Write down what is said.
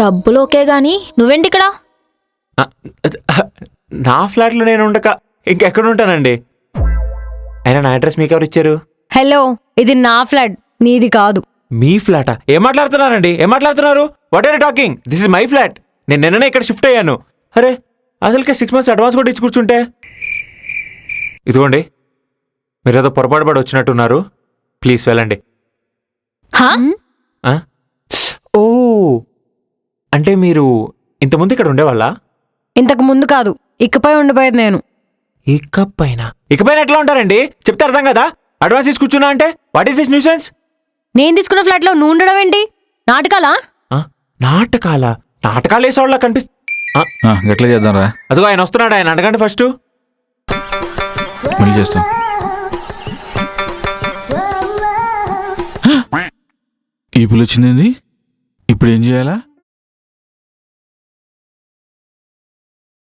డబ్బులు ఓకే గాని నువ్వేంటి ఇక్కడ? నా ఫ్లాట్లో నేను ఉండక ఇంకెక్కడ ఉంటానండి? అయినా నా అడ్రస్ మీకెవరు ఇచ్చారు? హలో, ఇది నా ఫ్లాట్, నీది కాదు. మీ ఫ్లాటా? ఏం మాట్లాడుతున్నారండి? ఏం మాట్లాడుతున్నారు? What are you talking? This is my flat. నేను నిన్ననే ఇక్కడ షిఫ్ట్ అయ్యాను. అరే అసలుకే 6 months అడ్వాన్స్ కూడా ఇచ్చి కూర్చుంటే. ఇదిగోండి, మీరేదో పొరపాటు పడి వచ్చినట్టున్నారు. ప్లీజ్ వెళ్ళండి. ఓ, అంటే మీరు ఇంతకుముందు ఇక్కడ ఉండేవాళ్ళా? ఇంతకు ముందు కాదు, ఇకపై ఉండిపోయేది నేను. ఇకపైన ఎట్లా ఉంటారండి? చెప్తే అర్థం కదా. అడ్వాన్స్ తీసి కూర్చున్నా అంటే వాట్ ఈస్ దిస్ న్యూసెన్స్? నేను తీసుకున్న ఫ్లాట్ లో నువ్వు ఉండడం ఏంటి? నాటకాలా? నాటకాలు వేసేవాళ్ళ కనిపిస్తా. గట్లా చేద్దాం రా. అదిగో ఆయన వస్తున్నాడు, ఆయన అడగండి ఫస్ట్. మళ్ళీ చేస్తాం. ఈ పిల్ల వచ్చింది, ఇప్పుడు ఏం చేయాలా?